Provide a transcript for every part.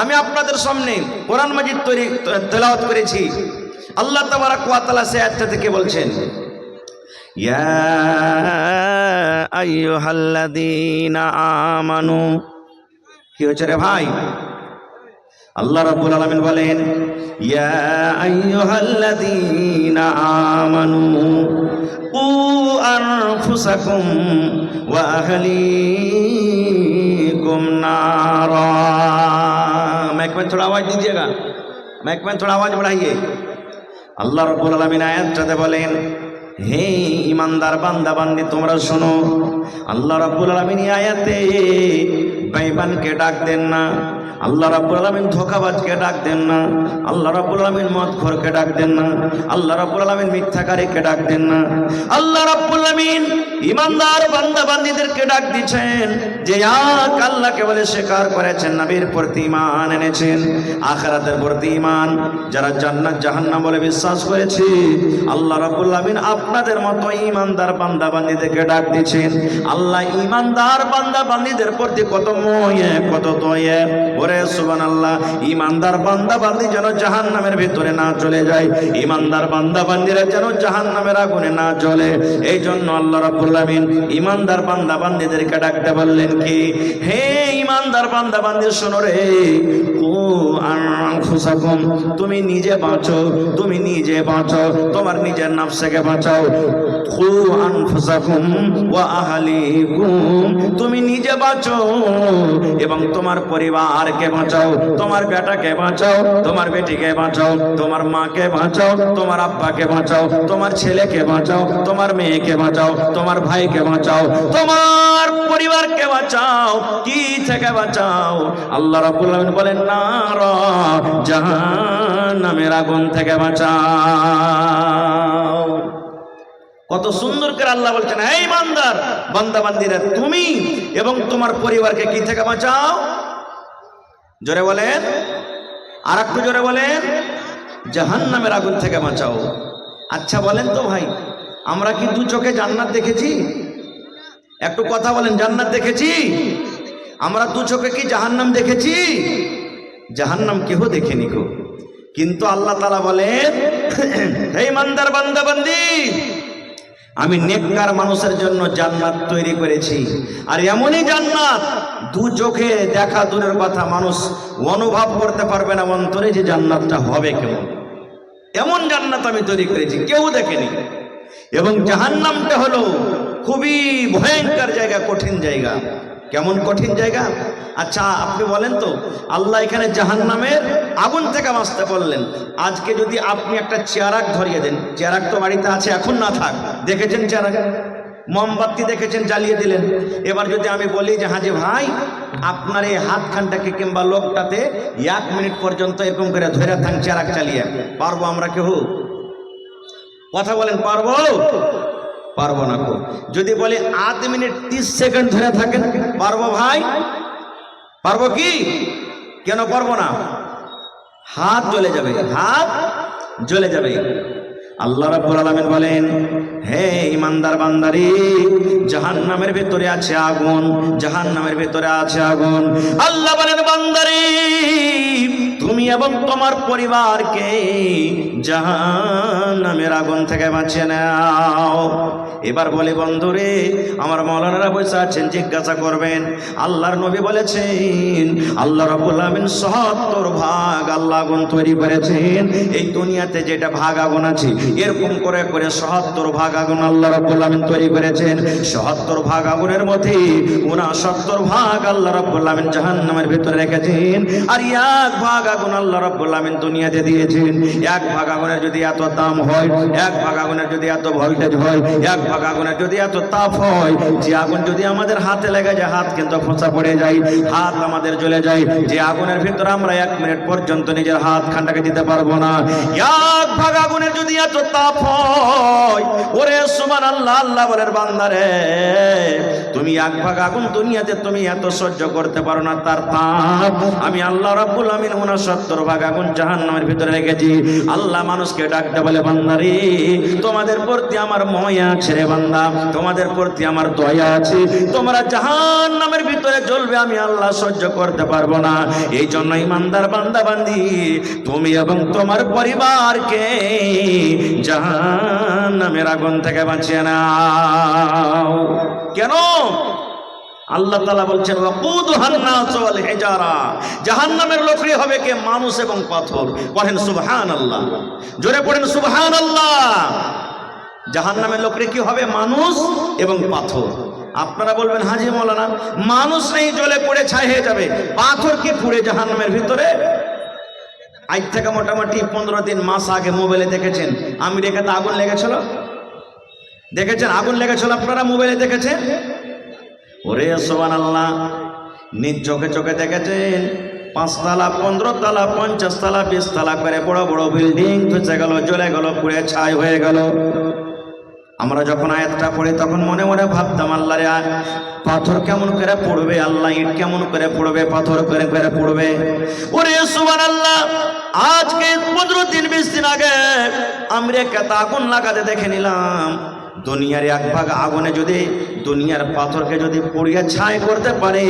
আমি আপনাদের সামনে কোরআন মাজিদ তেলাওয়াত করেছি। আল্লাহ তাবারাক ওয়া তাআলা সে আয়াতটা থেকে বলছেন, ইয়া আইয়ুহাল্লাযীনা আমানু। কি হচ্ছে রে ভাই? আল্লাহ রাব্বুল আলামিন বলেন, ইয়া আইয়ুহাল্লাযীনা আমানু কু আনফুসাকুম ওয়া আহলিকুম নারা। माइक में थोड़ा आवाज दीजिएगा, माइक में थोड़ा आवाज बढ़ाइए। আল্লাহ রাব্বুল আলামিন আয়াতটাতে বলেন, হে ঈমানদার বান্দা বান্দি তোমরা শোনো। আল্লাহ রাব্বুল আলামিন এই আয়াতে বেঈমানকে ডাক দেন না, আল্লাহ রাব্বুল আলামিন ধোঁকাবাজকে ডাক দেন না, আল্লাহ রাব্বুল আলামিন মদখোরকে ডাক দেন না, আল্লাহ রাব্বুল আলামিন মিথ্যাকারীকে ডাক দেন না। আল্লাহ রাব্বুল আলামিন ঈমানদার বান্দা বান্দীদেরকে ডাক দিচ্ছেন যে এক আল্লাহকে বলে স্বীকার করেছেন, নবীর প্রতি ঈমান এনেছেন, আখিরাতের প্রতি ঈমান, যারা জান্নাত জাহান্নাম বলে বিশ্বাস করেছে। আল্লাহ রাব্বুল আলামিন আপনাদের মতো ঈমানদার বান্দা বান্দীদেরকে ডাক দিচ্ছেন। আল্লাহ ঈমানদার বান্দা বান্দীদের প্রতি কত ময়ে কত দয়া। ওরে সুবহানাল্লাহ, ঈমানদার বান্দা বান্দি যেন জাহান্নামের ভিতরে না চলে যায়, ঈমানদার বান্দা বান্দিরা যেন জাহান্নামের আগুনে না জ্বলে। এই জন্য আল্লাহ রাব্বুল আলামিন ঈমানদার বান্দা বান্দিদেরকে ডাকতে বললেন কি, হে ঈমানদার বান্দা বান্দি শোনো রে, কু আনফুসাকুম, তুমি নিজে বাঁচো, তুমি নিজে বাঁচো, তোমার নিজের নফসকে বাঁচাও। কু আনফুসাকুম ওয়া আহলিকুম, তুমি নিজে বাঁচো এবং তোমার পরিবারকে বাঁচাও, তোমার বেটাকে বাঁচাও, তোমার বেটিকে বাঁচাও, তোমার মাকে বাঁচাও, তোমার আব্বাকে বাঁচাও, তোমার ছেলেকে বাঁচাও, তোমার মেয়েকে বাঁচাও, তোমার ভাইকে বাঁচাও, তোমার পরিবারকে বাঁচাও। কি থেকে বাঁচাও? আল্লাহ রাব্বুল আলামিন বলেন, নার, জাহান্নামের আগুন থেকে বাঁচাও। কত সুন্দর করে আল্লাহ বলছেন, হে ঈমানদার বান্দা বান্দীরা, তুমি এবং তোমার পরিবারকে কি থেকে বাঁচাও? জোরে বলেন, আর একটু জোরে বলেন, জাহান্নামের আগুন থেকে বাঁচাও। আচ্ছা বলেন তো ভাই, আমরা কি দু চোখে জান্নাত দেখেছি? একটু কথা বলেন, জান্নাত দেখেছি? আমরা দু চোখে কি জাহান্নাম দেখেছি? জাহান্নাম কেহ দেখেনি গো। কিন্তু আল্লাহ তাআলা বলেন, হে ঈমানদার বান্দা বান্দি, আমি নেককার মানুষের জন্য জান্নাত তৈরি করেছি। আর এমনই জান্নাত দু চোখে দেখা দূরের কথা, মানুষ অনুভব করতে পারবে না অন্তরে যে জান্নাতটা হবে কেমন। এমন জান্নাত আমি তৈরি করেছি, কেউ দেখেনি। এবং জাহান্নামটা হলো খুবই ভয়ঙ্কর জায়গা, কঠিন জায়গা। কেমন কঠিন জায়গা? আচ্ছা আপনি বলেন তো, আল্লাহ এখানে জাহান্নামের আগুন থেকে বাঁচতে বললেন। আজকে যদি আপনি একটা চেরাগ ধরিয়ে দেন, চেরাগ তো বাড়িতে আছে, এখন না থাক, দেখেছেন চেরাগ, মোমবাতি দেখেছেন, জ্বালিয়ে দিলেন। এবার যদি আমি বলি যে হাজি ভাই, আপনার এই হাতখানটাকে কিংবা লোকটাতে 1 মিনিট পর্যন্ত এরকম করে ধরে থাক চেরাগ চালিয়ে, পারবো আমরা কেউ? কথা বলেন, পারবো? পারবো না। যদি বলি 8 মিনিট 30 সেকেন্ড ধরে থাকেন, পারবো ভাই? পারবো কি? কেন পারবো না? হাত জ্বলে যাবে, হাত জ্বলে যাবে। আল্লাহ রাব্বুল আলামিন বলেন, হে ঈমানদার বান্দারে, জাহান্নামের ভিতরে আছে আগুন, জাহান্নামের ভিতরে আছে আগুন। আল্লাহ বলেন, বান্দারে তুমি এবং তোমার পরিবারকে জাহান্নামের আগুন থেকে বাঁচিয়ে নাও। এবার বলে, বন্ধুরে আমার মাওলানারা বসে আছেন, জিজ্ঞাসা করবেন, আল্লাহর নবী বলেছেন আল্লাহ রাব্বুল আলামিন ৭০ ভাগ আল্লাহ আগুন তৈরি করেছেন। এই দুনিয়াতে যেটা ভাগ আগুন আছে, এরকম করে করে ৭০ ভাগ আগুন আল্লাহ রাব্বুল আলামিন তৈরি করেছেন। ৭০ ভাগ আগুনের মধ্যে ৬৯ ভাগ আল্লাহ রাব্বুল আলামিন জাহান্নামের ভিতরে রেখেছেন। আর 1 ভাগ আগুন আল্লাহ রাব্বুল আলামিন দুনিয়াতে দিয়েছেন। 1 ভাগ আগুনের যদি এত দাম হয়, 1 ভাগ আগুনের যদি এত ভোল্টেজ হয়, 1 ভাগ আগুনের যদি এত তাপ হয়, যে আগুন যদি আমাদের হাতে লেগে যায়, হাত কিন্তু ফোঁসা পড়ে যায়, হাত আমাদের জ্বলে যায়। যে আগুনের ভিতরে আমরা 1 মিনিট পর্যন্ত নিজের হাত খানটাকে দিতে পারবো না। 1 ভাগ আগুনের যদি এত তাপ হয়, ওরে সুবহানাল্লাহ, আল্লাহ বলেন, বান্দারে তুমি 1 ভাগ আগুন দুনিয়াতে তুমি এত সহ্য করতে পারো না, তার তাপ আমি আল্লাহ রাব্বুল আলামিন 69 ভাগ আগুন জাহান্নামের ভিতরে রেখেছি। আল্লাহ মানুষকে ডাকতে বলে, বান্দারে তোমাদের প্রতি আমার মায়া আছে, রে বান্দা, তোমাদের প্রতি আমার দয়া আছে, তোমরা জাহান্নামের ভিতরে জ্বলবে, আমি আল্লাহ সহ্য করতে পারবো না। এই জন্য ইমানদার বান্দা বান্দি, তুমি এবং তোমার পরিবারকে জাহান্নামের আগুন থেকে বাঁচিয়ে নাও। কেন? আল্লাহ তাআলা বলছেন ওয়াকুদুহান নাস ওয়াল হিজারা, জাহান্নামের লোকই হবে কে? মানুষ এবং পাথর। পড়েন সুবহানাল্লাহ, জোরে পড়েন সুবহানাল্লাহ। জাহান্নামের লোকরে কি হবে? মানুষ এবং পাথর। আপনারা বলবেন হাজী মাওলানা, মানুষ নেই জ্বলে পড়ে ছাই হয়ে যাবে, পাথর কি পুড়ে জাহান্নামের ভিতরে? আজ থেকে মোটামুটি 15 দিন মাস আগে মোবাইলে দেখেছেন আমেরিকাতে আগুন লেগেছিল, দেখেছেন? আগুন লেগেছিল, আপনারা মোবাইলে দেখেছেন? ওরে সুবহানাল্লাহ, নিজ চোখে চোখে দেখেছেন 5 তলা 15 তলা 50 তলা 20 তলা করে বড় বড় বিল্ডিং ধসে গেল, জ্বলে গেল, পুড়ে ছাই হয়ে গেল। আমরা যখন আয়াতটা পড়ি তখন মনে মনে ভাবতাম, আল্লাহ রে, পাথর কেমন করে পড়বে, আল্লাহ ইট কেমন করে পড়বে, পাথর করে করে পড়বে। ওরে সুবহানাল্লাহ, আজকে 15 দিন 20 দিন আগে আমেরিকাতে আগুন লাগাতে দেখে নিলাম। দুনিয়ার এক ভাগ আগুনে যদি দুনিয়ার পাথরকে যদি পুড়িয়ে ছাই করতে পারে,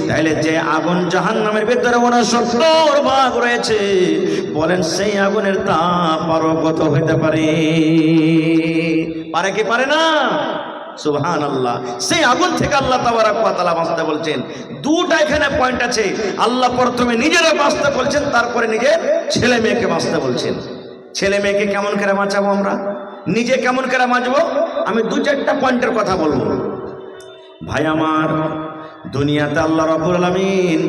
তাহলে যে আগুন জাহান্নামের ভিতরে 69 ভাগ রয়েছে, বলেন সেই আগুনের তাপ আরো কত হইতে পারে? পারে কি পারে না? সুবহানাল্লাহ। সেই আগুন থেকে আল্লাহ তাবারাক ওয়া তাআলা বাঁচতে বলছেন। দুটা এখানে পয়েন্ট আছে। আল্লাহ প্রথমে নিজেরা বাঁচতে বলছেন, তারপরে নিজের ছেলে মেয়েকে বাঁচতে বলছেন। ছেলে মেয়েকে কেমন করে বাঁচাবো আমরা, নিজে কেমন করে বাঁচবো? আমি 2-4টা পয়েন্টের কথা বলবো। ভাই আমার, দুনিয়াতে আল্লাহ রাব্বুল আলামিন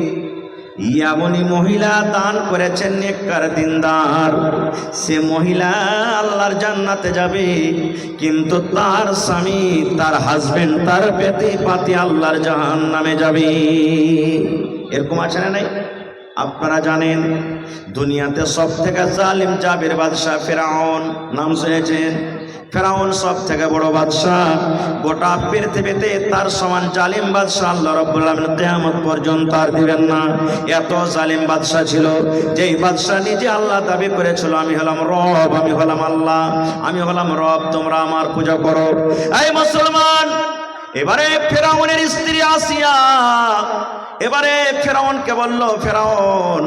এমনই মহিলা দান করেছেন, নেককার দিনদার, সে মহিলা আল্লাহর জান্নাতে যাবে, কিন্তু তার স্বামী, তার হাজবেন্ড, তার পেতে পাতি আল্লাহর জাহান্নামে যাবে। এরকম আছে না নাই? আপনারা জানেন দুনিয়াতে সব থেকে জালিম জাবের বাদশাহ ফেরাউন, নাম শুনেছেন? ফেরাউন সব থেকে বড় বাদশাহ, গোটা পৃথিবীতে তার সমান জালিম বাদশাহ আল্লাহ রাব্বুল আলামিন কিয়ামত পর্যন্ত আর দিবেন না। এত জালিম বাদশাহ ছিল, যেই বাদশাহ নিজে আল্লাহ দাবি করেছিল, আমি হলাম রব, আমি হলাম আল্লাহ, আমি হলাম রব, তোমরা আমার পূজা করো। এই মুসলমান, এবারে ফেরাউনের স্ত্রী আসিয়া এবারে ফেরাউনকে বলল, ফেরাউন,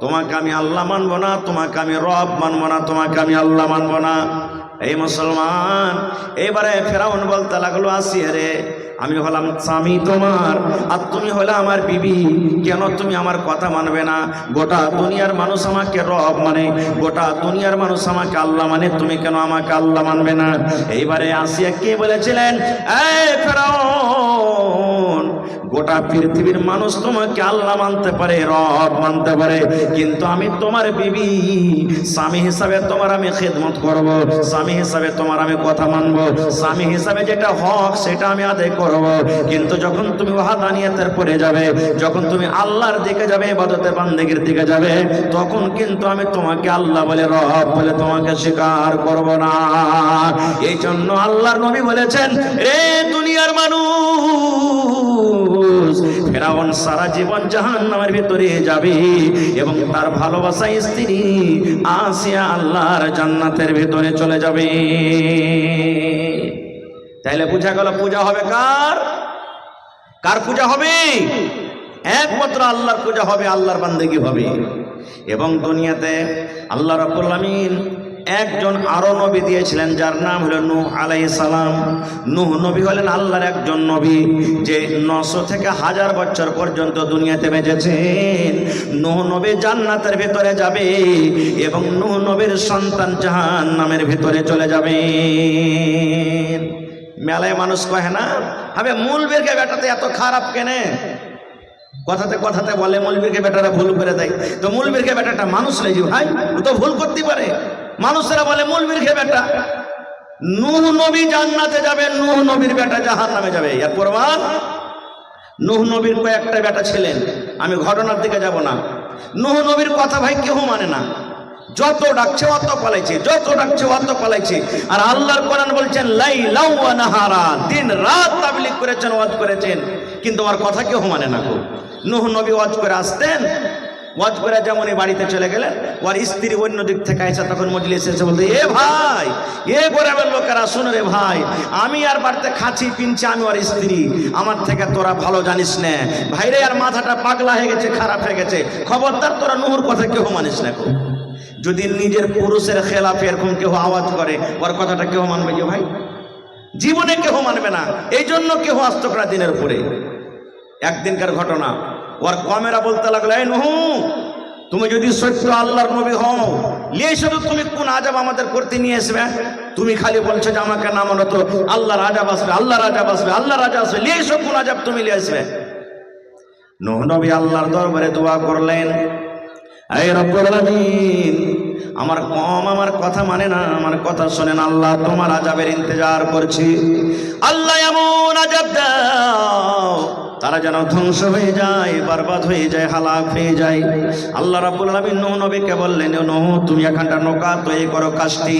তোমাকে আমি আল্লাহ মানবো না, তোমাকে আমি রব মানবো না, তোমাকে আমি আল্লাহ মানবো না। এই মুসলমান, এবারে ফেরাউন বলতে লাগলো, আসিয়া রে, আমি হলাম স্বামী তোমার, আর তুমি হলে আমার বিবি, কেন তুমি আমার কথা মানবে না? গোটা দুনিয়ার মানুষ আমাকে রব মানে, গোটা দুনিয়ার মানুষ আমাকে আল্লাহ মানে, তুমি কেন আমাকে আল্লাহ মানবে না? এইবারে আসিয়া কে বলেছিলেন, এই ফেরাউন, গোটা পৃথিবীর মানুষ তোমাকে আল্লাহ মানতে পারে, রব মানতে পারে, কিন্তু আমি তোমার বিবি, স্বামী হিসাবে তোমার আমি খেদমত করব, স্বামী হিসাবে তোমার আমি কথা মানব, স্বামী হিসাবে যেটা হক সেটা আমি আদায় করব। কিন্তু যখন তুমি ওয়াহদানিয়াতের পরে যাবে, যখন তুমি আল্লাহর দিকে যাবে, ইবাদতে বান্দেগীর দিকে যাবে, তখন কিন্তু আমি তোমাকে আল্লাহ বলে, রব বলে তোমাকে স্বীকার করব না। এই জন্য আল্লাহর নবী বলেছেন, রে দুনিয়ার মানুষ, ফেরাউন সারা জীবন জাহান্নামের ভিতরে যাবে এবং তার ভালোবাসা স্ত্রী আসিয়া আল্লাহর জান্নাতের ভিতরে চলে যাবে। তাইলে বুঝা গেল পূজা হবে কার? কার পূজা হবে? একমাত্র আল্লাহর পূজা হবে, আল্লাহর বান্দেগী হবে। এবং দুনিয়াতে আল্লাহ রাব্বুল আলামিন একজন আরো নবী দিয়েছিলেন, যার নাম হলো নূহ আলাইহিস সালাম। নূহ নবী হলেন আল্লাহর একজন নবী, যে 900 থেকে 1000 বছর পর্যন্ত দুনিয়াতে বেঁচেছেন। নূহ নবী জান্নাতের ভিতরে যাবে এবং নূহ নবীর সন্তান জাহান্নামের ভিতরে চলে যাবে। মেলায় মানুষ কহে না, হবে মূলবীরকে বেটাতে এত খারাপ কেনে? কথাতে কথাতে বলে মূলবীরকে বেটারা ভুল করে দেয়। তো মূলবীরকে বেটাটা মানুষ লেজি ভাই, ও তো ভুল করতে পারে। মানুষেরা বলে মূলবীরকে বেটা। নূহ নবী জান্নাতে যাবে, নূহ নবীর বেটা জাহান্নামে যাবে। এর প্রমাণ, নূহ নবীর কয়েকটা বেটা ছিলেন, আমি ঘটনার দিকে যাব না। নূহ নবীর কথা ভাই কেউ মানে না, যত ডাকছে অত পালাইছে, যত ডাকছে অত পালাইছে। আর আল্লাহর কোরআন বলছেন লাইলা ওয়া নাহারা, দিন রাত তাবলীগ করেছেন, ওয়াজ করেছেন, কিন্তু আমার কথা কেউ মানে না। নূহ নবী ওয়াজ করে আসতেন, ওয়াজ করে যেমনই বাড়িতে চলে গেলেন, ওর স্ত্রী অন্য দিক থেকে এসে তখন মজলিসে এসে বলতে, এ ভাই, এ গ্রামের লোকেরা শোনো রে ভাই, আমি আর বাড়িতে খাচ্ছি পিনছি, আমি ওর স্ত্রী, আমার থেকে তোরা ভালো জানিস না ভাইরে, আর মাথাটা পাগলা হয়ে গেছে, খারাপ হয়ে গেছে, খবরদার তোরা নুহুর কথা কেউ মানিস না। যদি নিজের পুরুষের খেলাফে এরকম কেউ আওয়াজ করে, ওর কথাটা কেউ মানবে কি ভাই? জীবনে কেউ মানবে না। এই জন্য কেউ আস্ত করা দিনের উপরে। একদিনকার ঘটনা, ওর কমেরা বলতে লাগলো, এই নুহু, তুমি যদি সত্য আল্লাহর নবী হও, লিয়ে শুধু তুমি কোন আযাব আমাদের করতে নিয়ে আসবে? তুমি খালি বলছো যে আমাকে না মানো তো আল্লাহর আযাব আসবে, আল্লাহর আযাব আসবে, আল্লাহর আযাব আসবে, লিয়ে এসো কোন আযাব তুমি লিয়ে আসবে? নূহ নবী আল্লাহর দরবারে দোয়া করলেন, এই রব্বুল আলামিন, আমার কম আমার কথা মানে না, আমার কথা শোনেন আল্লাহ, তোমার আযাবের ইন্তজার করছি, আল্লাহ এমন আযাব দাও তারা যেন ধ্বংস হয়ে যায়, বরবাদ হয়ে যায়, হালাক হয়ে যায়। আল্লাহ রাব্বুল আলামিন নূহ নবীকে বললেন, নূহ তুমি এখানটা নৌকা তৈরি করো, কাষ্টি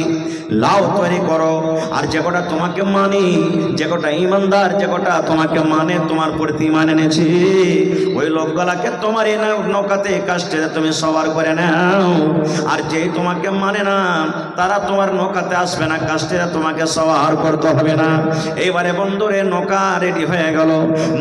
লাউ তৈরি করো, আর যে কটা তোমাকে মানি, যে কটা ইমানদার, যে কটা তোমাকে মানে, তোমার প্রতি ঈমান এনেছি, ওই লোকগুলাকে তোমার এই নৌকাতে কাষ্টি তুমি সবার করে নাও, আর যেই তোমাকে মানে না তারা তোমার নৌকাতে আসবে না, কাষ্টিরা তোমাকে সওয়ার করতে হবে না। এইবারে বন্ধুরে নৌকা রেডি হয়ে গেল।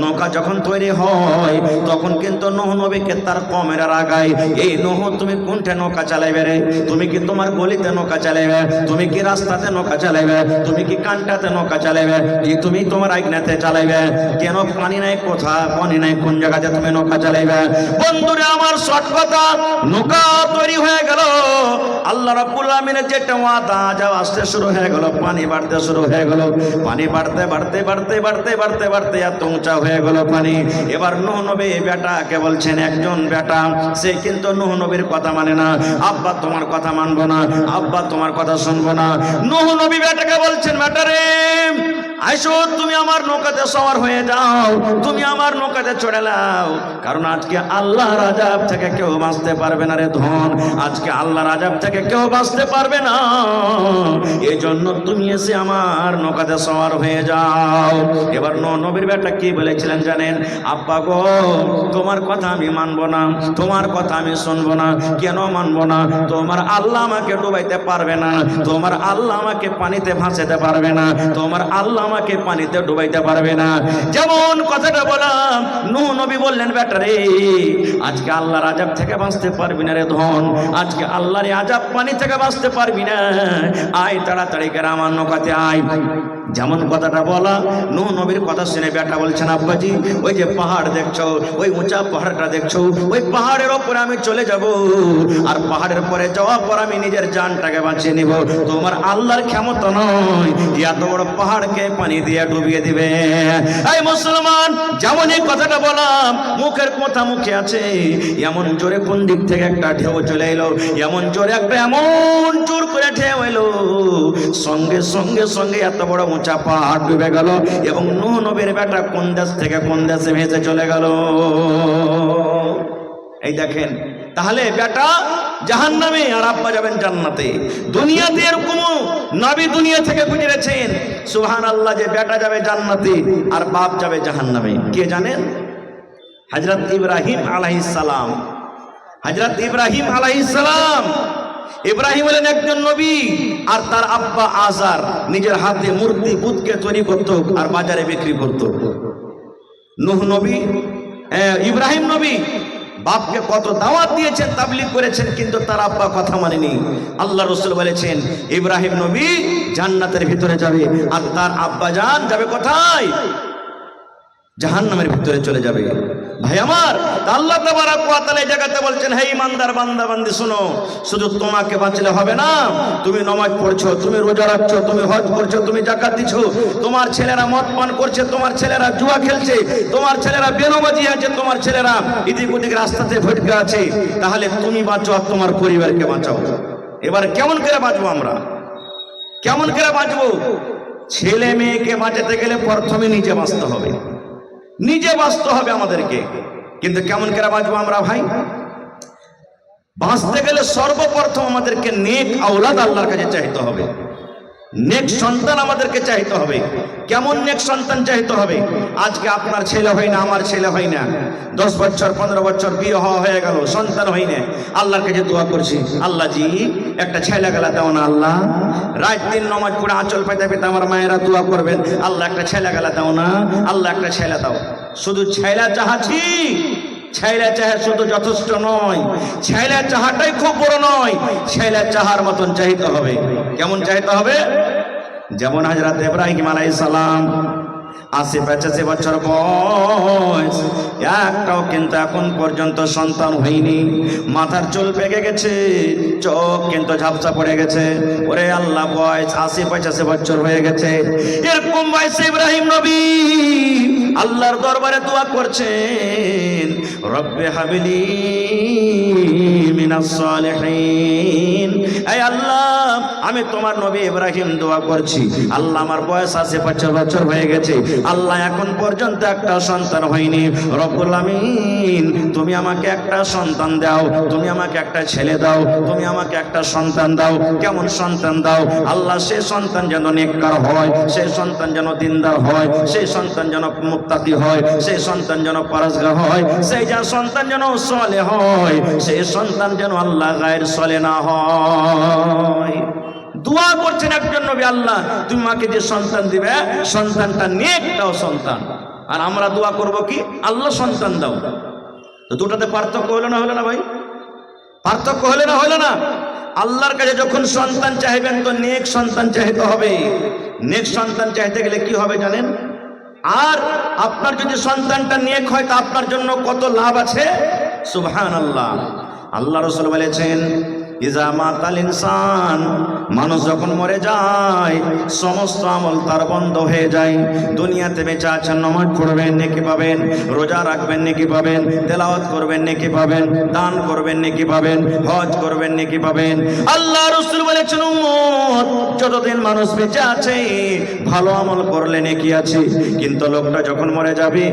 নৌকা যখন তৈরি হয় তখন কিন্তু নূহ নবীকে তার কমেরা রাগায়, এই নূহ তুমি কোনটা নৌকা চালাইবে রে? তুমি কি তোমার গলিতে নৌকা চালাইবে? তুমি কি রাস্তাতে নৌকা চালাইবে? তুমি কি কানটাতে নৌকা চালাইবে? যে তুমি তোমার আইনাতে চালাইবে? কেন পানি নাই, কোথা পানি নাই, কোন জায়গাতে তুমি নৌকা চালাইবে? বন্ধুরে আমার শর্ট কথা, নৌকা তৈরি হয়ে গেল। আল্লাহ রাব্বুল আমিনের যেটা ওয়াদা যা আসতে শুরু হয়ে গেল, পানি বাড়তে শুরু হয়ে গেল, পানি বাড়তে বাড়তে বাড়তে বাড়তে বাড়তে বাড়তে এত উঁচা হয়ে গেল পানি। এবার নূহ নবী বেটাকে বলছেন, একজন বেটা, সে কিন্তু নূহ নবীর কথা মানে না, আব্বা তোমার কথা মানবো না, আব্বা তোমার কথা শুনবো না। নূহ নবী বেটাকে বলছেন, বেটারে আইসো, তুমি আমার নৌকাতে সওয়ার হয়ে যাও, তুমি আমার নৌকাতে চড়ে নাও, কারণ আজকে আল্লাহর আযাব থেকে কেউ বাঁচতে পারবে না রে ধন, আজকে আল্লাহর আযাব থেকে কেউ বাঁচতে পারবে না, এই জন্য তুমি এসে আমার নৌকাতে সওয়ার হয়ে যাও। এবার নূহ নবীর বেটা কি বলেছিলেন জানেন? আব্বা গো, তোমার কথা আমি মানবো না, তোমার কথা আমি শুনবো না। কেন মানবো না? তোমার আল্লাহ আমাকে ডুবাইতে পারবে না, তোমার আল্লাহ আমাকে পানিতে ভাসাতে পারবে না, তোমার আল্লাহ আমাকে পানিতে ডুবাইতে পারবে না। যেমন কথাটা বললাম, নূহ নবী বললেন, বেটারে আজকে আল্লাহর আযাব থেকে বাঁচতে পারবি না রে ধন, আজকে আল্লাহর আযাব পানি থেকে বাঁচতে পারবি না, আয় তাড়াতাড়ি করে আমার নৌকাতে আয়। যেমন কথাটা বলা, নূহ নবীর কথা শুনে বেটা বলছেন, আব্বাজি ওই যে পাহাড় দেখছো, ওই উঁচা পাহাড়টা দেখছো, ওই পাহাড়ের ওপরে আমি চলে যাব, আর পাহাড়ের পরে যাওয়ার পর আমি নিজের জানটাকে বাঁচিয়ে নিব। তোমার আল্লাহর ক্ষমতা নয় এত বড় পাহাড়কে পানি দিয়ে ডুবিয়ে দিবে। এই মুসলমান, যেমন এই কথাটা বললাম, মুখের কথা মুখে আছে, এমন জোরে কোন দিক থেকে একটা ঢেউ চলে এলো, এমন জোরে একটা, এমন জোর করে ঢেউ এলো, সঙ্গে সঙ্গে সঙ্গে এত বড় উঁচা পাহাড় ডুবে গেল, এবং নূহ নবীর বেটা কোন দেশ থেকে কোন দেশে ভেসে চলে গেল। এই দেখেন, তাহলে বেটা জাহান্নামে আর আব্বা যাবেন জান্নাতে। দুনিয়াতে এরকম নবী দুনিয়া থেকে গুজরেছেন, সুবহানাল্লাহ, যে বেটা যাবে জান্নাতে আর বাপ যাবে জাহান্নামে। কে জানেন? হযরত ইব্রাহিম আলাইহিস সালাম। হযরত ইব্রাহিম আলাইহিস সালাম, ইব্রাহিম হলেন একজন নবী, আর তার আব্বা আজার নিজের হাতে মূর্তি বুতকে তৈরি করত আর বাজারে বিক্রি করত। নূহ নবী, ইব্রাহিম নবী বাপকে কত দাওয়াত দিয়েছেন, তাবলীগ করেছেন, কিন্তু তার আব্বা কথা মানেনি। আল্লাহ রাসূল বলেছেন, ইব্রাহিম নবী জান্নাতের ভিতরে যাবে, আর তার আব্বা জান যাবে কোথায়? জাহান্নামের ভিতরে চলে যাবে। ভাই আমার, আল্লাহ তাবারক ওয়া তাআলা এই জায়গাতে বলছেন, হে ইমানদার বান্দা বান্দি শোনো, শুধু তোমাকে বাঁচলে হবে না, তুমি নামাজ পড়ছো, তুমি রোজা রাখছো, তুমি হজ করছো, তুমি যাকাত দিছো, তোমার ছেলেরা মদ পান করছে, তোমার ছেলেরা জুয়া খেলছে, তোমার ছেলেরা বেনমাজি আছে, তোমার ছেলেরা এদিক ওদিক রাস্তাতে ভটকে আছে, তাহলে তুমি বাঁচো আর তোমার পরিবারকে বাঁচাও। এবার কেমন করে বাঁচবো আমরা? কেমন করে বাঁচবো? ছেলে মেয়েকে বাঁচাতে গেলে প্রথমে নিজে বাঁচতে হবে, নিজে বাঁচতে হবে আমাদেরকে। কিন্তু কেমন করে বাঁচবো আমরা ভাই? বাঁচতে গেলে সর্বপ্রথম আমাদেরকে নেক আওলাদ আল্লাহর কাছে চাইতে হবে। নেক সন্তান আমাদেরকে চাইতে হবে। কেমন নেক সন্তান চাইতে হবে? আজকে আপনার ছেলে হয় না, আমার ছেলে হয় না, 10 বছর 15 বছর বিয়ে হওয়া হয়ে গেল, সন্তান হয় না, আল্লাহর কাছে দোয়া করছি, আল্লাহ জি একটা ছেলে গেলা দাও না আল্লাহ। রাত দিন নামাজ পড়ে আঁচল পেতে পেতে আমার মায়েরা দোয়া করবেন, আল্লাহ একটা ছেলে গেলা দাও না, আল্লাহ একটা ছেলে দাও। শুধু ছেলে চাহাছি, ছেলে চাহে শুধু যথেষ্ট নয়, ছেলে চাহাটাই খুব বড় নয়, ছেলে চাহার মতন চাইতে হবে। কেমন চাইতে হবে? যেমন হযরত ইব্রাহিম আলাইহিস সালাম ৮০-৮৫ বছর বয়স, একটাও কিন্তু এখন পর্যন্ত সন্তান হয়নি, মাথার চুল পেকে গেছে, চোখ কিন্তু ঝাপসা পড়ে গেছে। ওরে আল্লাহ, বয়স ৮০-৮৫ বছর হয়ে গেছে, এরকম বয়সে ইব্রাহিম নবী আল্লাহর দরবারে দোয়া করছেন, রব্বে হাবিলি মিনাস সালিহিন। এই আল্লাহ, আমি তোমার নবী ইব্রাহিম দোয়া করছি, আল্লাহ আমার বয়স ৮০-৮৫ বছর হয়ে গেছে, আল্লাহ এখন পর্যন্ত একটা সন্তান হয়নি, রব্বুল আমিন তুমি আমাকে একটা সন্তান দাও, তুমি আমাকে একটা ছেলে দাও, তুমি আমাকে একটা সন্তান দাও। কেমন সন্তান দাও আল্লাহ? সেই সন্তান যেন নেককার হয়, সেই সন্তান যেন দিনদার হয়, সেই সন্তান যেন মুত্তাকি হয়, সেই সন্তান যেন পরহেজগার হয়, সেই সন্তান যেন সালেহ হয়, সেই সন্তান যেন আল্লাহ গায়ের সালেহ না হয়। দোয়া করছেন একজন নবী, আল্লাহ তুমি আমাকে যে সন্তান দিবে সন্তানটা নেকটাও সন্তান। আর আমরা দোয়া করব কি? আল্লাহ সন্তান দাও। তো দুটাতে পার্থক্য হলো না? হলো না ভাই? পার্থক্য হলো না? হলো না? আল্লাহর কাছে যখন সন্তান চাইবেন তো নেক সন্তান চাইতে হবে। নেক সন্তান চাইতে গেলে কি হবে জানেন? আর আপনার যদি সন্তানটা নেক হয় তা আপনার জন্য কত লাভ আছে, সুবহানাল্লাহ। আল্লাহ রাসূল বলেছেন, ইজা মাতাল ইনসান, মানুষ যখন মরে যায় সমস্ত আমল তার বন্ধ হয়ে যায়। দুনিয়াতে বেঁচে আছেন, নামাজ পড়বেন নেকি পাবেন, রোজা রাখবেন নেকি পাবেন, তেলাওয়াত করবেন নেকি পাবেন, দান করবেন নেকি পাবেন, হজ করবেন নেকি পাবেন। আল্লাহ রাসূল বলেছেন, উম্মত যতদিন মানুষ বেঁচে আছে ভালো আমল করলে নেকি আছে, কিন্তু লোকটা যখন মরে যাবে,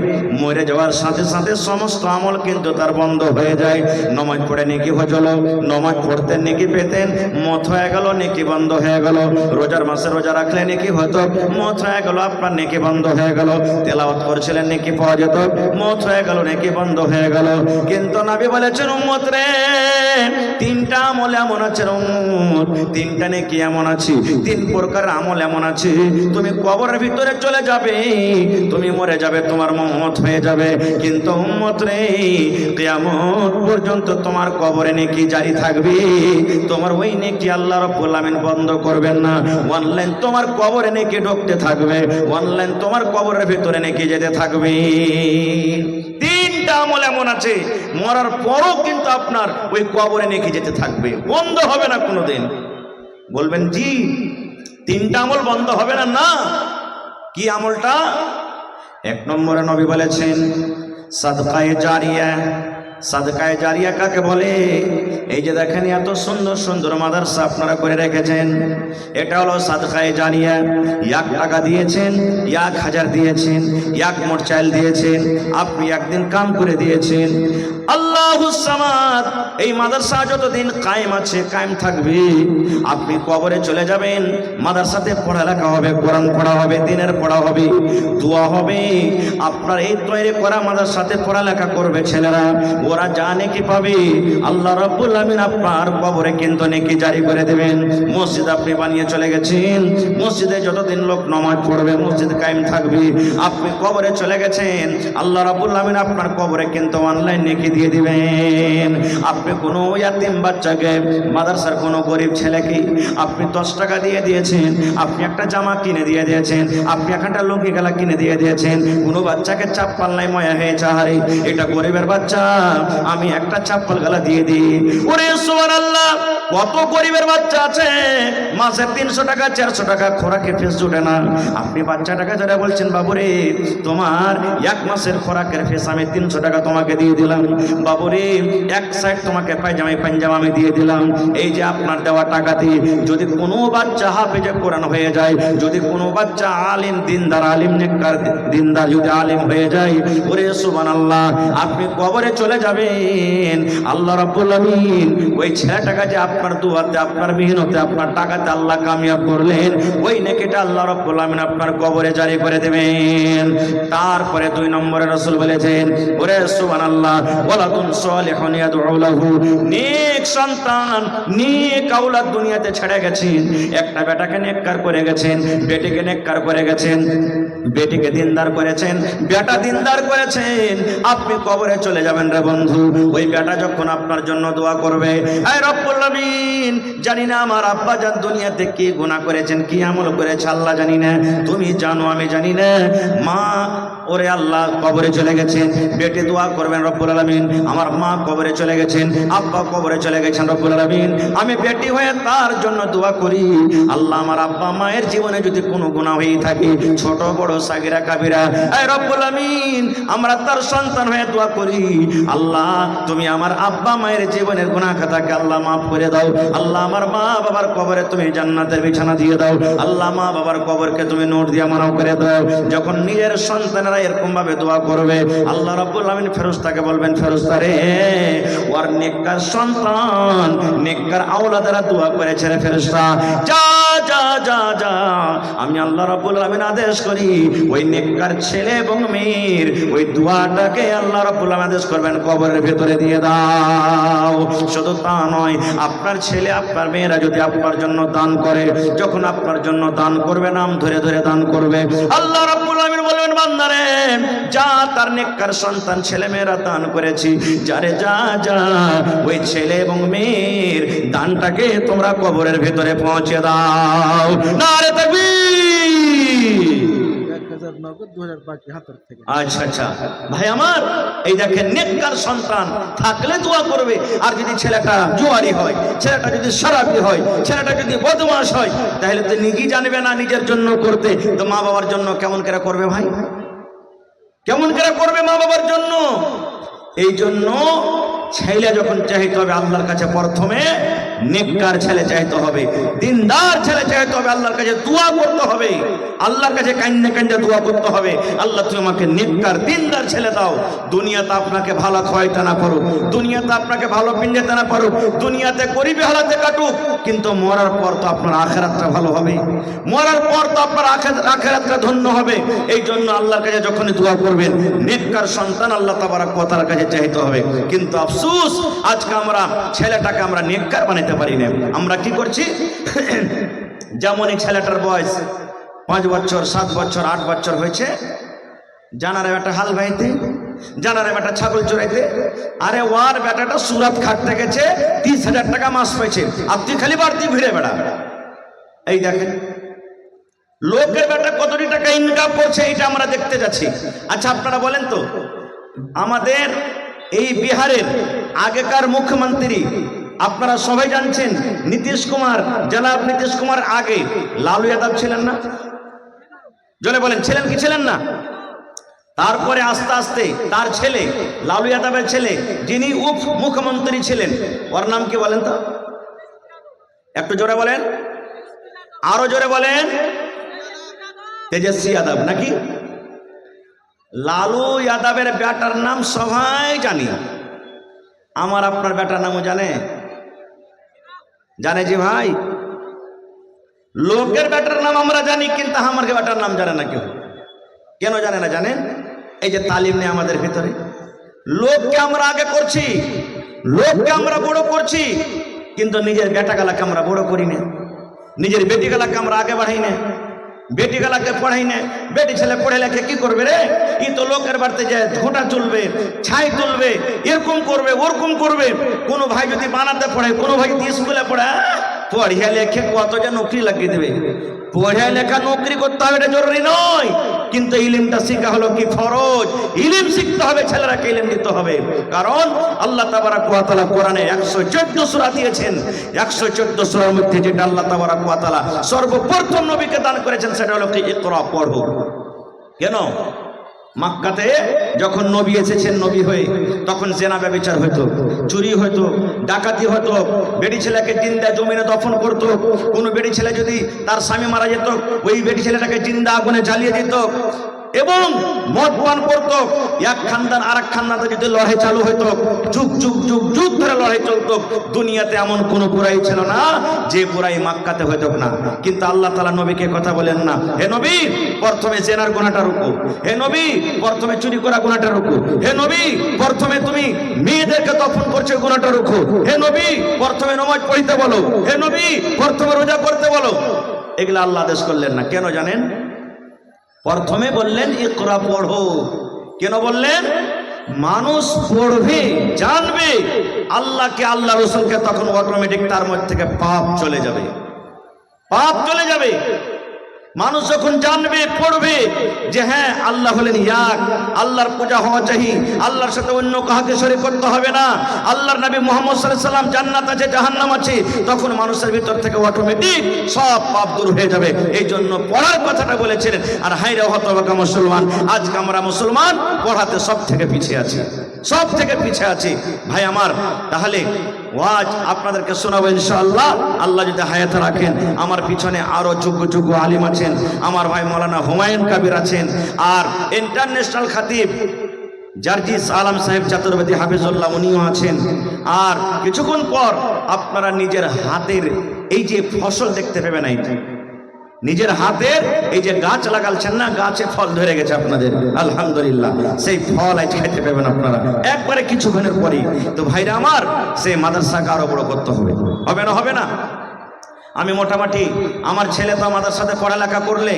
মরে যাওয়ার সাথে সাথে সমস্ত আমল কিন্তু তার বন্ধ হয়ে যায়। নামাজ পড়ে নেকি হজলো, নামাজ পড়তে নেকি পেতেন, মত হয়ে গেল, নেকি বন্ধ হয়ে গেল। রোজার মাসে রোজা রাখলে নেকি হতো, মত হয়ে গেল, আপনার নেকি বন্ধ হয়ে গেল। তেলাওয়াত করছিলেন নেকি পাওয়া যেত, মত হয়ে গেল, নেকি বন্ধ হয়ে গেল। কিন্তু নবী বলেছেন, উম্মত রে, তিনটা আমল এমন আছে উম্মত, তিনটা নেকি এমন আছে, তিন প্রকার আমল এমন আছে, তুমি কবরের ভিতরে চলে যাবে, তুমি মরে যাবে, তোমার মত হয়ে যাবে, কিন্তু উম্মত রে কিয়ামত পর্যন্ত তোমার কবরে নেকি জারি থাকবে, তোমার ওই নেকি আল্লাহ রাব্বুল আমিন বন্ধ করবেন না। অনলাইন তোমার কবরে নেকি ঢুকতে থাকবে, অনলাইন তোমার কবরের ভিতরে নেকি যেতে থাকবে। তিনটা আমল এমন আছে মরার পরও কিন্তু আপনার ওই কবরে নেকি যেতে থাকবে, বন্ধ হবে না কোনোদিন। বলবেন জি তিনটা আমল বন্ধ হবে না? না। কি আমলটা? এক নম্বরে নবী বলেছেন সাদকায়ে জারিয়া। সাদকায়ে জারিয়া কাকে বলে? এই যে দেখেন এত সুন্দর সুন্দর মাদ্রাসা আপনারা করে রেখেছেন, এটা হলো সাদকায়ে জারিয়া। 1 টাকা দিয়েছেন, 1000 দিয়েছেন, 1 মোট চাল দিয়েছেন, আপনি একদিন কাম করে দিয়েছেন। আল্লাহুস সামাদ, এই মাদ্রাসা যতদিন কায়েম আছে কায়েম থাকবে। আপনি কবরে চলে যাবেন, মাদ্রাসাতে পড়ালেখা হবে, কোরআন পড়া হবে, দিনের পড়া হবে, দোয়া হবে। আপনার এই তৈরি করা মাদ্রাসাতে পড়ালেখা করবে ছেলেরা, ওরা জানে কি পাবে, আল্লাহ রাব্বুল আমিন আপনার কবরে কিন্তু নেকি জারি করে দেবেন। মসজিদ আপনি বানিয়ে চলে গেছেন, মসজিদে যতদিন লোক নামাজ পড়বে মসজিদ কায়েম থাকবে। আপনি কবরে চলে গেছেন, আল্লাহ রাব্বুল আমিন আপনার কবরে কিন্তু অনলাইন নেকি দিয়ে দিবেন। আপনি কোনো ইয়াতিম বাচ্চাকে, মাদ্রাসার কোনো গরিব ছেলেকে আপনি 10 টাকা দিয়ে দিয়েছেন, আপনি একটা জামা কিনে দিয়ে দিয়েছেন, আপনি একটা লুঙ্গি গালা কিনে দিয়ে দিয়েছেন। কোনো বাচ্চাকে চাপ্পাল নাই ময়া হয়েছে, আরে এটা গরিবের বাচ্চা, আমি একটা চাপ্পাল গালা দিয়ে দিই। ওরে সুবহানাল্লাহ, কত গরিবের বাচ্চা আছে মাসে 300 টাকা 400 টাকা খোরাকে ফিস জুটে না। আপনি বাচ্চাটাকে যারা বলছেন, বাবুরে তোমার 1 মাসের খোরাকের ফিস আমি 300 টাকা তোমাকে দিয়ে দিলাম, বাবুরে 1 সাইড তোমাকে পায়জামা আমি দিয়ে দিলাম। এই যে আপনার দেওয়া টাকাতে যদি কোনো বাচ্চা হাফেজে কোরআন হয়ে যায়, যদি কোনো বাচ্চা আলিম দিনদার, আলিম নেককার দিনদার যদি আলিম হয়ে যায়, ওরে সুবহানাল্লাহ, আপনি কবরে চলে যাবেন, আল্লাহ রাব্বুল আমিন ওই ছেলেটাকে যে আপনার আপনার দুয়াতে, আপনার মেহনতে, আপনার টাকাতে আল্লাহ কামিয়াব করলেন, ওই নেকিটা আল্লাহ রাব্বুল আমিন আপনার কবরে জারি করে দেবেন। তারপরে 2 নম্বরে রাসূল বলেছেন, ওরে সুবহানাল্লাহ, ওয়ালাদুন সালিহুন ইয়াদউ লাহু, নেক সন্তান, নেক আওলাদ দুনিয়াতে ছেড়ে গেছেন। একটা বেটাকে নেককার করে গেছেন, বেটিকে নেককার করে গেছেন, বেটিকে দিনদার করেছেন, বেটা দিনদার করেছেন, আপনি কবরে চলে যাবেন রে বন্ধু। ওই বেটা যখন আপনার জন্য দোয়া করবে, আয় রব্বুল আমিন, জানি না আমার আব্বা জান দুনিয়াতে কি গুনাহ করেছেন, কি আমল করেছে আল্লাহ জানি না, তুমি জানো, আমি জানি না। মা, ওরে আল্লাহ কবরে চলে গেছেন, বেটি দোয়া করবেন রব্বুল আলামিন, আমার মা কবরে চলে গেছেন, আব্বা কবরে চলে গেছেন রব্বুল আলামিন, আমি বেটি হয়ে তার জন্য দোয়া করি, আল্লাহ আমার আব্বা মায়ের জীবনে যদি কোনো গুনাহ হয়ে থাকে, ছোট বড় সাগিরা কাবিরা, আয় রব্বুল আমিন, আমরা তার সন্তান হয়ে দোয়া করি, আল্লাহ তুমি আমার আব্বা মায়ের জীবনের গুনাহ খাতাকে আল্লাহ মাফ করে দাও, আল্লাহ আমার মা বাবার কবরে তুমি জান্নাতের বিছানা দিয়ে দাও, আল্লাহ মা বাবার কবরকে তুমি নূর দিয়ে মানাও করে দাও। যখন নিজের সন্তানেরা এরকম ভাবে দোয়া করবে, আল্লাহ রাব্বুল আমিন ফেরেশতাকে বলবেন, ফেরেশতা রে, ওর নেককার সন্তান, নেককার আওলাদেরা দোয়া করেছে রে ফেরেশতা, যা যা যা যা, আমি আল্লাহ রাব্বুল আমিন আদেশ করি ওই নেককার ছেলে এবং মেয়ের ওই দোয়াটাকে আল্লাহ রাব্বুল আমিন আদেশ করবেন কবরের ভেতরে দিয়ে দাও। শুধু তা নয়, আপনার ছেলে আপনার মেয়েরা যদি আপনার জন্য দান করে, যখন আপনার জন্য দান করবে, নাম ধরে ধরে দান করবে, আল্লাহ রাব্বুল আমিন বলবেন, বান্দারে যা, তার নেককার সন্তান ছেলে মেয়েরা দান করেছি, যারে যা যা, ওই ছেলে এবং মেয়ের দানটাকে তোমরা কবরের ভেতরে পৌঁছে দাও। নারে তাকবীর। আচ্ছা আচ্ছা ভাই আমার, এই দেখেন নেককার সন্তান থাকলে দোয়া করবে, আর যদি ছেলেটা জুয়ারি হয়, ছেলেটা যদি শরাবি হয়, ছেলেটা যদি বদমাশ হয়, তাহলে তো নিজেই জানবে না নিজের জন্য করতে, তো মা বাবার জন্য কেমন করে করবে ভাই, কেমন করে করবে মা বাবার জন্য? এই জন্য ছেলে যখন চাইতে হবে আল্লাহর কাছে, প্রথমে নেককার ছেলে চাইতে হবে, দিনদার ছেলে চাইতে হবে, আল্লাহর কাছে দোয়া করতে হবে, আল্লাহর কাছে কান্না কান্না দোয়া করতে হবে, আল্লাহ তুমি আমাকে নেককার দিনদার ছেলে দাও। দুনিয়াতে আপনাকে ভালো খাওয়াইতে না পারুক, দুনিয়াতে আপনাকে ভালো পিন্ডাতে না পারুক, দুনিয়াতে গরিবি হালাতে কাটুক, কিন্তু মরার পর তো আপনার আখিরাতটা ভালো হবে, মরার পর তো আপনার আখিরাতটা ধন্য হবে। এই জন্য আল্লাহর কাছে যখনই দোয়া করবেন, নেককার সন্তান আল্লাহ তাবারক ওয়া তাআলার কাছে চাইতে হবে। কিন্তু আফসোস, আজকে আমরা ছেলেটাকে আমরা নেককার বানাইতে পারি না। আমরা কি করছি, যেমন এই ছেলেটার বয়স 5 বছর, 7 বছর, 8 বছর হয়েছে, জানারে বেটা হাল বাইতে, জানারে বেটা ছাগল চড়াইতে, আরে ওয়ার বেটাটা সুরাত খাটতে গেছে, 30,000 টাকা মাস পেয়েছে, আর তুই খালি বাড়তি ঘুরে বেড়া। এই দেখেন লোকের বেটা কতটি টাকা ইনকাম করছে, এটা আমরা দেখতে যাচ্ছি। আচ্ছা আপনারা বলেন তো, আমাদের এই বিহারের আগেকার মুখ্যমন্ত্রী আপনারা সবাই জানছেন, নীতিশ কুমার, জনাব নীতিশ কুমার আগে লালু যাদব ছিলেন না? জনে বলেন, ছিলেন কি ছিলেন না? তারপরে আস্তে আস্তে তার ছেলে, লালু যাদবের ছেলে, যিনি উপ মুখ্যমন্ত্রী ছিলেন, ওর নাম কি বলেন তো? একটু জোরে বলেন, আরো জোরে বলেন। তেজস্বী যাদব নাকি? লালু যাদবের বেটার নাম সবাই জানি, আমার আপনার বেটার নামও জানে? জানে জি ভাই, লোকের বেটার নাম আমরা জানি, কিন্তু আমার বেটার নাম জানে না কেউ। কেন জানে না জানেন? এই যে তালিম নেই আমাদের ভিতরে, লোককে আমরা আগে করছি, লোককে আমরা বড় করছি, কিন্তু নিজের বেটাগালাকে আমরা বড় করি না, নিজের বেটিগালাকে আমরা আগে বাড়াই না, বেটিগালাকে পড়াই না। বেটি ছেলে পড়ে লেখে কি করবে রে, ই তো লোকের বাড়িতে যায় ঘোঁটা তুলবে, ছাই তুলবে, এরকম করবে, ওরকম করবে। কোনো ভাই যদি বানাতে পড়ে, কোনো ভাই যদি স্কুলে পড়ে, পড়িয়া লেখে কত যে নৌকরি লাগিয়ে দেবে। পড়িয়া লেখা নৌকরি করতে হবে এটা জরুরি নয়, কিন্তু ইলিমটা শিখা হলো কি ফরজ। ইলিম শিখতে হবে, ছেলেরাকে ইলিম দিতে হবে। কারণ আল্লাহ তাবারাক ওয়া তাআলা কোরআনে 114 সূরা দিয়েছেন, 114 সূরার মধ্যে যেটা আল্লাহ তাবারাক ওয়া তাআলা সর্বপ্রথম নবীকে দান করেছেন সেটা হলো কি ইকরা, পড়ো। কেন? মক্কাতে যখন নবী এসেছেন, নবী হয়ে, তখন জেনা ব্যভিচার হতো, চুরি হতো, ডাকাতি হতো, বেটি ছেলেকে জিন্দা জমিনে দফন করতো। কোনো বেটি ছেলে যদি তার স্বামী মারা যেত, ওই বেটি ছেলেটাকে জিন্দা আগুনে জ্বালিয়ে দিত। এবং মদ পান করত। এক খানদান আর এক খানদানে যদি লড়াই চালু হইতো, যুগ যুগ যুগ যুগ ধরে লড়াই চলতো। দুনিয়াতে এমন কোন বুরাই ছিল না যে বুরাই মক্কাতে হইতো না। কিন্তু আল্লাহ তাআলা নবীকে কথা বলেন না, হে নবী প্রথমে জেনার গুনাহটা রুকু, হে নবী প্রথমে চুরি করা গুনাহটা রুকু, হে নবী প্রথমে তুমি মেয়েদেরকে দফন করছো গুনাহটা রুকু, হে নবী প্রথমে নামাজ পড়তে বলো, হে নবী প্রথমে রোজা করতে বলো। এগুলা আল্লাহ আদেশ করলেন না। কেন জানেন? প্রথমে বললেন ইকরা, পড়ো। কেন বললেন? মানুষ পড়বে, জানবে আল্লাহকে, আল্লাহ রসুলকে, তখন অটোমেটিক তার মধ্যে থেকে পাপ চলে যাবে, পাপ চলে যাবে। মানুষ যখন জানবে, পড়বে যে হ্যাঁ আল্লাহ হলেন এক, আল্লাহর পূজা হওয়া চাই, আল্লাহর সাথে অন্য কাউকে শরীক করতে হবে না, আল্লাহর নবী মুহাম্মদ সাল্লাল্লাহু আলাইহি সাল্লাম জান্নাত আছে, জাহান্নাম আছে, তখন মানুষের ভিতর থেকে অটোমেটিক সব পাপ দূর হয়ে যাবে। এই জন্য পড়ার কথাটা বলেছিলেন। আর হায়রে হতভাগা মুসলমান, আজকে আমরা মুসলমান পড়াতে সব থেকে পিছিয়ে আছি, সব থেকে পিছিয়ে আছি। ভাই আমার, তাহলে ওয়াজ আপনাদেরকে শোনাবো ইনশাআল্লাহ, আল্লাহ যদি হায়াতে রাখেন। আমার পিছনে আরো যোগ্য যোগ্য আলিম আছেন, আমার ভাই মাওলানা হুমায়ুন কবির আছেন, আর ইন্টারন্যাশনাল খাতিব জার্জিস আলম সাহেব চতুর্বেদী হাফিজুল্লাহ উনিও আছেন। আর কিছুক্ষণ পর আপনারা নিজের হাতের এই যে ফসল দেখতে পাবেন, এই নিজের হাতের এই যে গাছ লাগালছেন না, গাছে ফল ধরে গেছে আপনাদের, আলহামদুলিল্লাহ। সেই ফল আজ খেতে পাবেন আপনারা একবারে কিছুক্ষণের পরেই। তো ভাইরা আমার, সেই মাদ্রাসাকে আরো বড় করতে হবে, হবে না? হবে না? আমি মোটামুটি আমার ছেলে তো আমাদের সাথে পড়ালেখা করলে,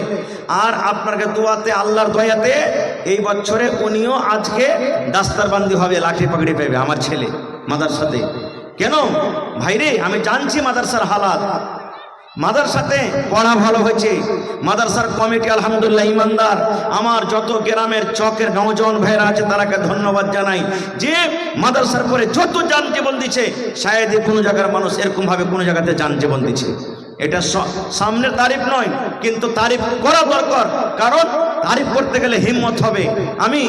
আর আপনাকে দোয়াতে, আল্লাহর দয়াতে এই বছরে উনিও আজকে দাস্তারবান্দি হবে, লাঠি পাগড়ি পাবে আমার ছেলে মাদ্রাসাতে। কেন ভাইরে? আমি জানছি মাদ্রাসার হালাত, মাদ্রাসাতে পড়া ভালো হয়েছে, মাদ্রাসার কমিটি আলহামদুলিল্লাহ ইমানদার। আমার যত গ্রামের চকের নওজওয়ান ভাইরা আছে তারাকে ধন্যবাদ জানাই যে মাদ্রাসার পরে যত যান জীবন দিচ্ছে, শায়দ কোনো জায়গার মানুষ এরকম ভাবে কোনো জায়গাতে যান জীবন দিচ্ছে। এটা সামনের তারিফ নয়, কিন্তু তারিফ করা দরকার, কারণ তারিফ করতে গেলে হিম্মত হবে। আমি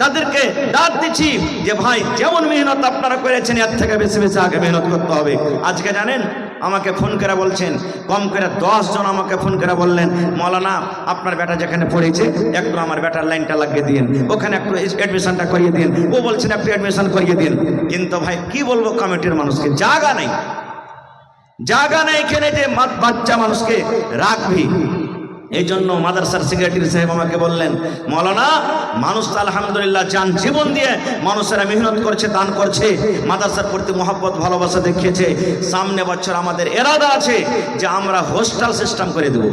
তাদেরকে ডাক দিচ্ছি যে ভাই, যেমন মেহনত আপনারা করেছেন এর থেকে বেশি বেশি আগে মেহনত করতে হবে। আজকে জানেন আমাকে ফোন করে বলছেন, কম করে 10 জন আমাকে ফোন করে বললেন, মৌলানা আপনার বেটা যেখানে পড়েছে একটু আমার বেটার লাইনটা লাগিয়ে দিন, ওখানে একটু অ্যাডমিশনটা করিয়ে দিন, ও বলছেন একটু অ্যাডমিশন করিয়ে দিন। কিন্তু ভাই কি বলবো কমিটির মানুষকে, জায়গা নেই, জায়গা নেই এখানে যে বাচ্চা মানুষকে রাখবি। এই জন্য মাদ্রাসার সেক্রেটারি সাহেব আমাকে বললেন, মৌলানা মানুষ তো আলহামদুলিল্লাহ জান জীবন দিয়ে মানুষেরা মেহনত করছে, দান করছে, মাদ্রাসার প্রতি মহব্বত ভালোবাসা দেখিয়েছে। সামনে বছর আমাদের এরাদা আছে যে আমরা হোস্টেল সিস্টেম করে দেবো।